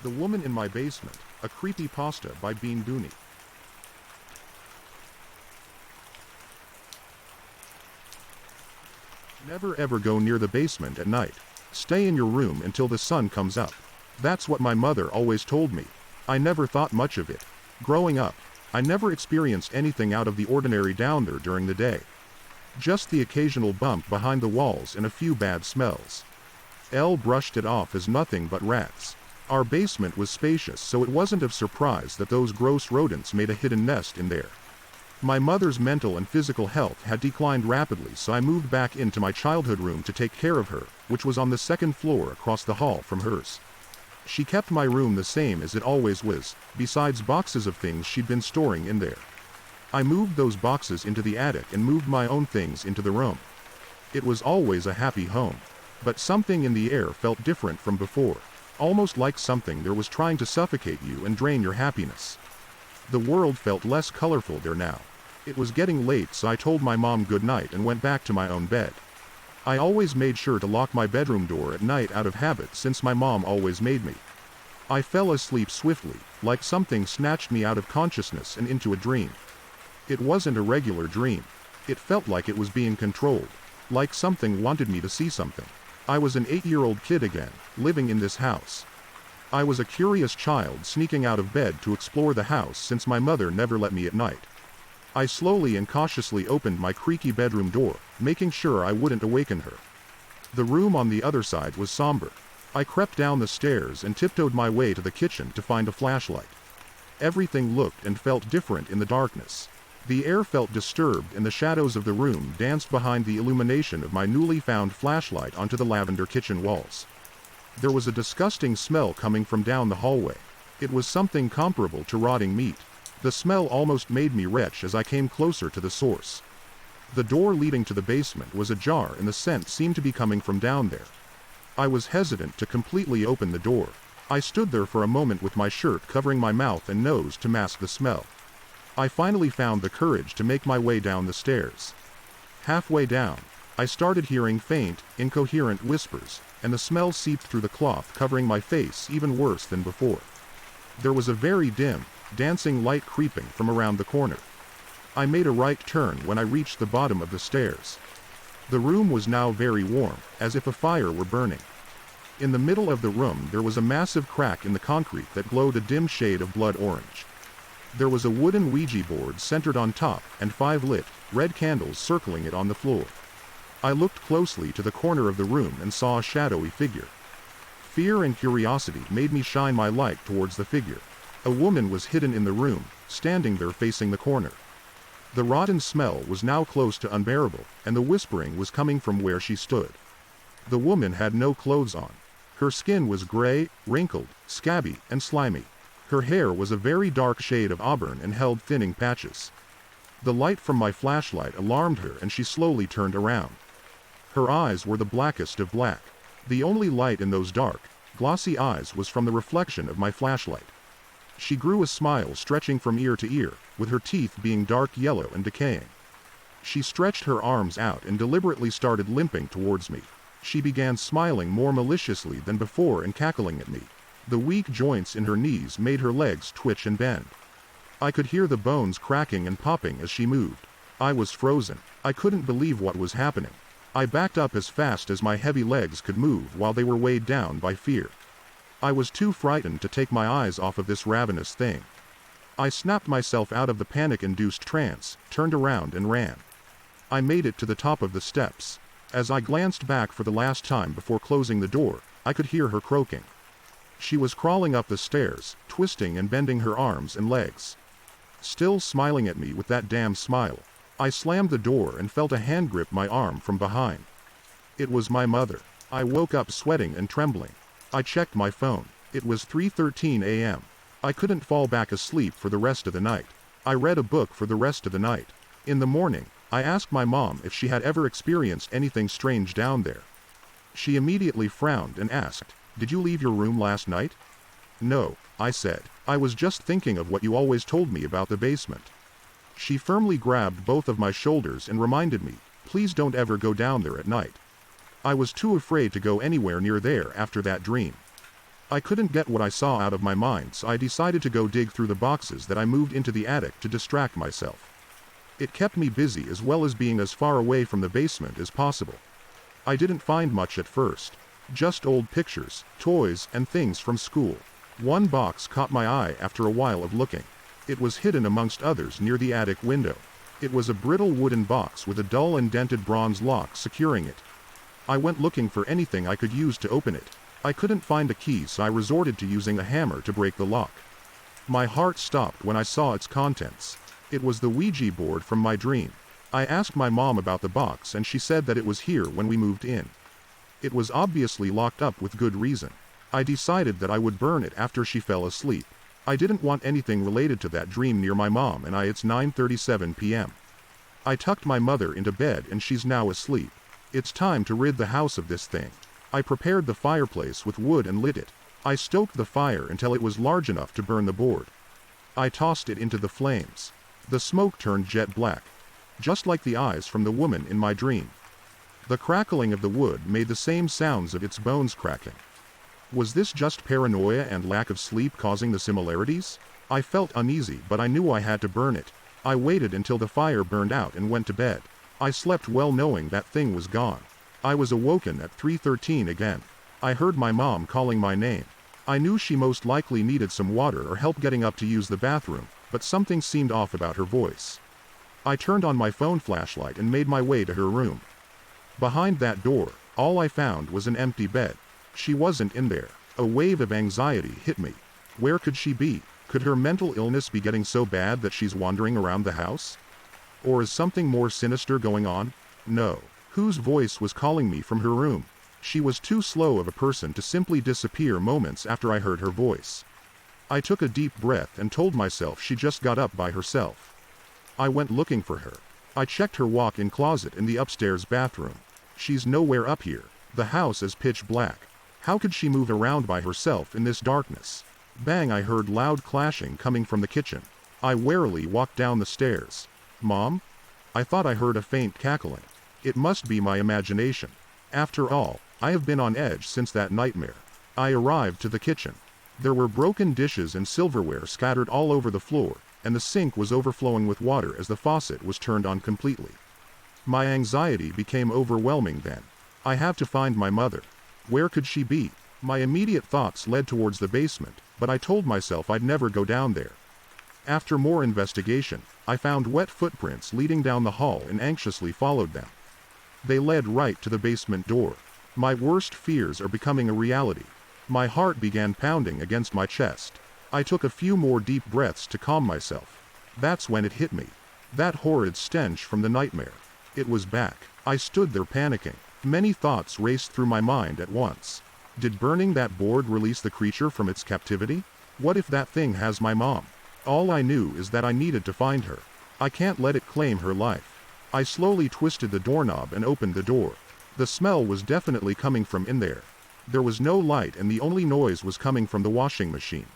The Woman in My Basement, a creepypasta by Booney. Never ever go near the basement at night. Stay in your room until the sun comes up. That's what my mother always told me. I never thought much of it. Growing up, I never experienced anything out of the ordinary down there during the day. Just the occasional bump behind the walls and a few bad smells. Elle brushed it off as nothing but rats. Our basement was spacious, so it wasn't of surprise that those gross rodents made a hidden nest in there. My mother's mental and physical health had declined rapidly, so I moved back into my childhood room to take care of her, which was on the second floor across the hall from hers. She kept my room the same as it always was, besides boxes of things she'd been storing in there. I moved those boxes into the attic and moved my own things into the room. It was always a happy home. But something in the air felt different from before. Almost like something there was trying to suffocate you and drain your happiness. The world felt less colorful there now. It was getting late, so I told my mom good night and went back to my own bed. I always made sure to lock my bedroom door at night out of habit, since my mom always made me. I fell asleep swiftly, like something snatched me out of consciousness and into a dream. It wasn't a regular dream. It felt like it was being controlled. Like something wanted me to see something. I was an 8-year-old kid again, living in this house. I was a curious child sneaking out of bed to explore the house, since my mother never let me at night. I slowly and cautiously opened my creaky bedroom door, making sure I wouldn't awaken her. The room on the other side was somber. I crept down the stairs and tiptoed my way to the kitchen to find a flashlight. Everything looked and felt different in the darkness. The air felt disturbed, and the shadows of the room danced behind the illumination of my newly found flashlight onto the lavender kitchen walls. There was a disgusting smell coming from down the hallway. It was something comparable to rotting meat. The smell almost made me retch as I came closer to the source. The door leading to the basement was ajar, and the scent seemed to be coming from down there. I was hesitant to completely open the door. I stood there for a moment with my shirt covering my mouth and nose to mask the smell. I finally found the courage to make my way down the stairs. Halfway down, I started hearing faint, incoherent whispers, and the smell seeped through the cloth covering my face even worse than before. There was a very dim, dancing light creeping from around the corner. I made a right turn when I reached the bottom of the stairs. The room was now very warm, as if a fire were burning. In the middle of the room there was a massive crack in the concrete that glowed a dim shade of blood orange. There was a wooden Ouija board centered on top, and 5 lit, red candles circling it on the floor. I looked closely to the corner of the room and saw a shadowy figure. Fear and curiosity made me shine my light towards the figure. A woman was hidden in the room, standing there facing the corner. The rotten smell was now close to unbearable, and the whispering was coming from where she stood. The woman had no clothes on. Her skin was gray, wrinkled, scabby, and slimy. Her hair was a very dark shade of auburn and held thinning patches. The light from my flashlight alarmed her, and she slowly turned around. Her eyes were the blackest of black. The only light in those dark, glossy eyes was from the reflection of my flashlight. She grew a smile stretching from ear to ear, with her teeth being dark yellow and decaying. She stretched her arms out and deliberately started limping towards me. She began smiling more maliciously than before and cackling at me. The weak joints in her knees made her legs twitch and bend. I could hear the bones cracking and popping as she moved. I was frozen. I couldn't believe what was happening. I backed up as fast as my heavy legs could move while they were weighed down by fear. I was too frightened to take my eyes off of this ravenous thing. I snapped myself out of the panic-induced trance, turned around and ran. I made it to the top of the steps. As I glanced back for the last time before closing the door, I could hear her croaking. She was crawling up the stairs, twisting and bending her arms and legs. Still smiling at me with that damn smile. I slammed the door and felt a hand grip my arm from behind. It was my mother. I woke up sweating and trembling. I checked my phone. It was 3:13 a.m. I couldn't fall back asleep for the rest of the night. I read a book for the rest of the night. In the morning, I asked my mom if she had ever experienced anything strange down there. She immediately frowned and asked, "Did you leave your room last night?" "No," I said. "I was just thinking of what you always told me about the basement." She firmly grabbed both of my shoulders and reminded me, "Please don't ever go down there at night." I was too afraid to go anywhere near there after that dream. I couldn't get what I saw out of my mind, so I decided to go dig through the boxes that I moved into the attic to distract myself. It kept me busy as well as being as far away from the basement as possible. I didn't find much at first. Just old pictures, toys, and things from school. One box caught my eye after a while of looking. It was hidden amongst others near the attic window. It was a brittle wooden box with a dull indented bronze lock securing it. I went looking for anything I could use to open it. I couldn't find a key, so I resorted to using a hammer to break the lock. My heart stopped when I saw its contents. It was the Ouija board from my dream. I asked my mom about the box and she said that it was here when we moved in. It was obviously locked up with good reason. I decided that I would burn it after she fell asleep. I didn't want anything related to that dream near my mom and I. It's 9:37 p.m. I tucked my mother into bed and she's now asleep. It's time to rid the house of this thing. I prepared the fireplace with wood and lit it. I stoked the fire until it was large enough to burn the board. I tossed it into the flames. The smoke turned jet black, just like the eyes from the woman in my dream. The crackling of the wood made the same sounds of its bones cracking. Was this just paranoia and lack of sleep causing the similarities? I felt uneasy, but I knew I had to burn it. I waited until the fire burned out and went to bed. I slept well knowing that thing was gone. I was awoken at 3:13 again. I heard my mom calling my name. I knew she most likely needed some water or help getting up to use the bathroom, but something seemed off about her voice. I turned on my phone flashlight and made my way to her room. Behind that door, all I found was an empty bed. She wasn't in there. A wave of anxiety hit me. Where could she be? Could her mental illness be getting so bad that she's wandering around the house? Or is something more sinister going on? No. Whose voice was calling me from her room? She was too slow of a person to simply disappear moments after I heard her voice. I took a deep breath and told myself she just got up by herself. I went looking for her. I checked her walk-in closet in the upstairs bathroom. She's nowhere up here. The house is pitch black. How could she move around by herself in this darkness? Bang! I heard loud clashing coming from the kitchen. I warily walked down the stairs. Mom? I thought I heard a faint cackling. It must be my imagination. After all, I have been on edge since that nightmare. I arrived to the kitchen. There were broken dishes and silverware scattered all over the floor, and the sink was overflowing with water as the faucet was turned on completely. My anxiety became overwhelming then. I have to find my mother. Where could she be? My immediate thoughts led towards the basement, but I told myself I'd never go down there. After more investigation, I found wet footprints leading down the hall and anxiously followed them. They led right to the basement door. My worst fears are becoming a reality. My heart began pounding against my chest. I took a few more deep breaths to calm myself. That's when it hit me. That horrid stench from the nightmare. It was back. I stood there panicking. Many thoughts raced through my mind at once. Did burning that board release the creature from its captivity? What if that thing has my mom? All I knew is that I needed to find her. I can't let it claim her life. I slowly twisted the doorknob and opened the door. The smell was definitely coming from in there. There was no light and the only noise was coming from the washing machine.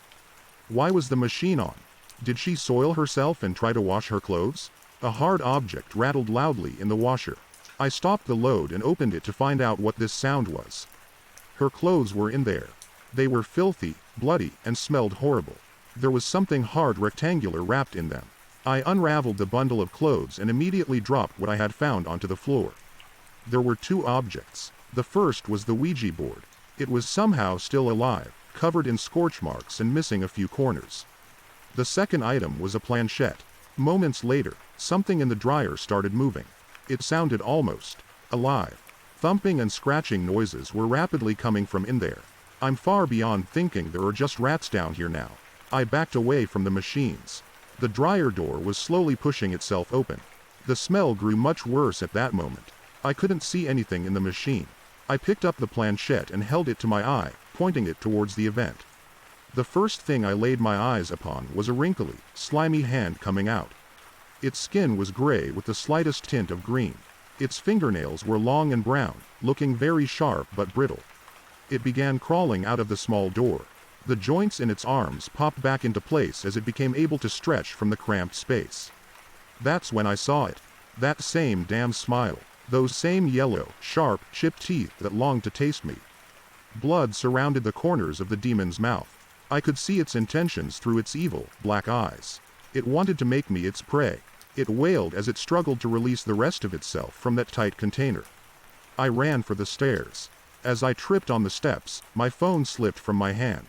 Why was the machine on? Did she soil herself and try to wash her clothes? A hard object rattled loudly in the washer. I stopped the load and opened it to find out what this sound was. Her clothes were in there. They were filthy, bloody, and smelled horrible. There was something hard rectangular wrapped in them. I unraveled the bundle of clothes and immediately dropped what I had found onto the floor. There were two objects. The first was the Ouija board. It was somehow still alive, covered in scorch marks and missing a few corners. The second item was a planchette. Moments later, something in the dryer started moving. It sounded almost alive. Thumping and scratching noises were rapidly coming from in there. I'm far beyond thinking there are just rats down here now. I backed away from the machines. The dryer door was slowly pushing itself open. The smell grew much worse at that moment. I couldn't see anything in the machine. I picked up the planchette and held it to my eye, pointing it towards the event. The first thing I laid my eyes upon was a wrinkly, slimy hand coming out. Its skin was gray with the slightest tint of green. Its fingernails were long and brown, looking very sharp but brittle. It began crawling out of the small door. The joints in its arms popped back into place as it became able to stretch from the cramped space. That's when I saw it. That same damn smile. Those same yellow, sharp, chipped teeth that longed to taste me. Blood surrounded the corners of the demon's mouth. I could see its intentions through its evil, black eyes. It wanted to make me its prey. It wailed as it struggled to release the rest of itself from that tight container. I ran for the stairs. As I tripped on the steps, my phone slipped from my hand.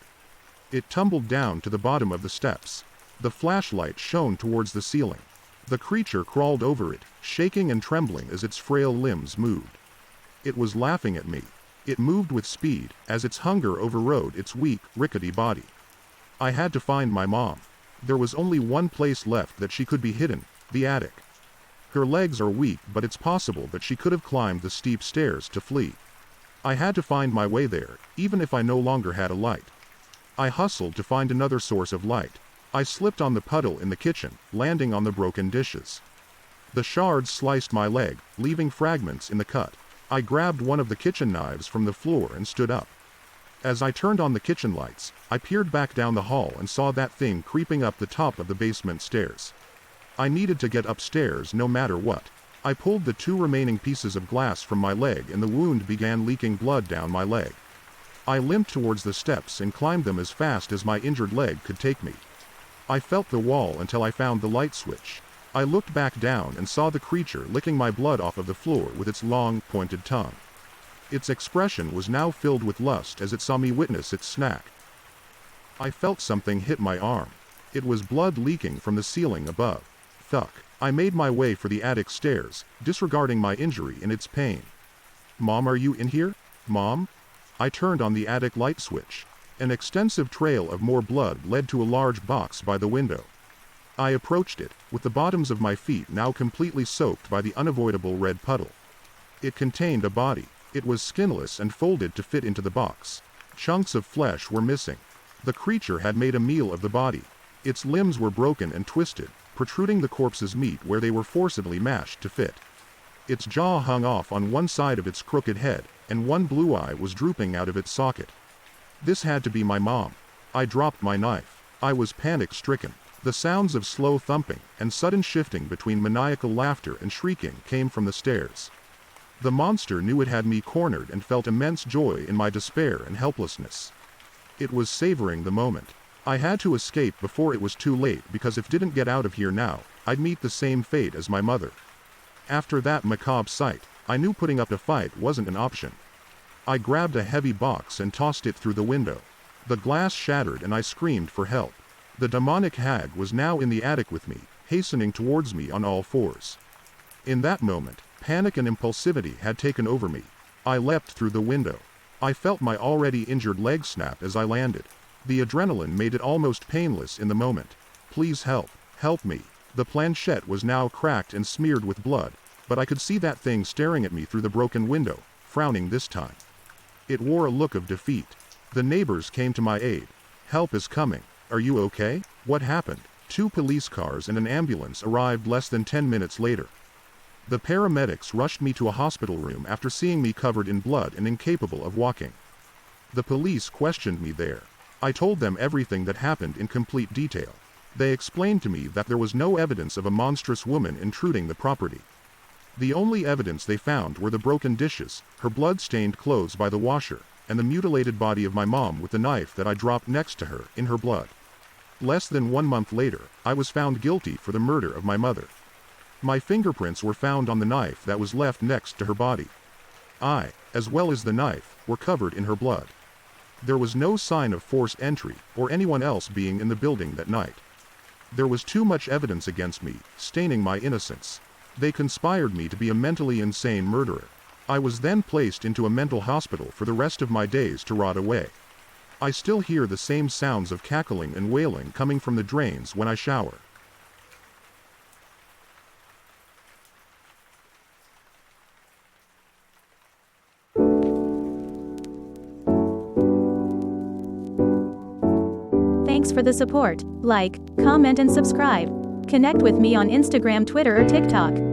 It tumbled down to the bottom of the steps. The flashlight shone towards the ceiling. The creature crawled over it, shaking and trembling as its frail limbs moved. It was laughing at me. It moved with speed, as its hunger overrode its weak, rickety body. I had to find my mom. There was only one place left that she could be hidden, the attic. Her legs are weak, but it's possible that she could have climbed the steep stairs to flee. I had to find my way there, even if I no longer had a light. I hustled to find another source of light. I slipped on the puddle in the kitchen, landing on the broken dishes. The shards sliced my leg, leaving fragments in the cut. I grabbed one of the kitchen knives from the floor and stood up. As I turned on the kitchen lights, I peered back down the hall and saw that thing creeping up the top of the basement stairs. I needed to get upstairs no matter what. I pulled the 2 remaining pieces of glass from my leg and the wound began leaking blood down my leg. I limped towards the steps and climbed them as fast as my injured leg could take me. I felt the wall until I found the light switch. I looked back down and saw the creature licking my blood off of the floor with its long, pointed tongue. Its expression was now filled with lust as it saw me witness its snack. I felt something hit my arm. It was blood leaking from the ceiling above. Thunk. I made my way for the attic stairs, disregarding my injury and its pain. "Mom, are you in here? Mom?" I turned on the attic light switch. An extensive trail of more blood led to a large box by the window. I approached it, with the bottoms of my feet now completely soaked by the unavoidable red puddle. It contained a body. It was skinless and folded to fit into the box. Chunks of flesh were missing. The creature had made a meal of the body. Its limbs were broken and twisted, protruding the corpse's meat where they were forcibly mashed to fit. Its jaw hung off on one side of its crooked head, and one blue eye was drooping out of its socket. This had to be my mom. I dropped my knife. I was panic-stricken. The sounds of slow thumping and sudden shifting between maniacal laughter and shrieking came from the stairs. The monster knew it had me cornered and felt immense joy in my despair and helplessness. It was savoring the moment. I had to escape before it was too late because if I didn't get out of here now, I'd meet the same fate as my mother. After that macabre sight, I knew putting up a fight wasn't an option. I grabbed a heavy box and tossed it through the window. The glass shattered and I screamed for help. The demonic hag was now in the attic with me, hastening towards me on all fours. In that moment, panic and impulsivity had taken over me. I leapt through the window. I felt my already injured leg snap as I landed. The adrenaline made it almost painless in the moment. "Please help, help me." The planchette was now cracked and smeared with blood, but I could see that thing staring at me through the broken window, frowning this time. It wore a look of defeat. The neighbors came to my aid. "Help is coming. Are you okay? What happened?" 2 police cars and an ambulance arrived less than 10 minutes later. The paramedics rushed me to a hospital room after seeing me covered in blood and incapable of walking. The police questioned me there. I told them everything that happened in complete detail. They explained to me that there was no evidence of a monstrous woman intruding the property. The only evidence they found were the broken dishes, her blood-stained clothes by the washer, and the mutilated body of my mom with the knife that I dropped next to her, in her blood. Less than 1 month later, I was found guilty for the murder of my mother. My fingerprints were found on the knife that was left next to her body. I, as well as the knife, were covered in her blood. There was no sign of forced entry, or anyone else being in the building that night. There was too much evidence against me, staining my innocence. They conspired me to be a mentally insane murderer. I was then placed into a mental hospital for the rest of my days to rot away. I still hear the same sounds of cackling and wailing coming from the drains when I shower. Thanks for the support. Like, comment and subscribe. Connect with me on Instagram, Twitter or TikTok.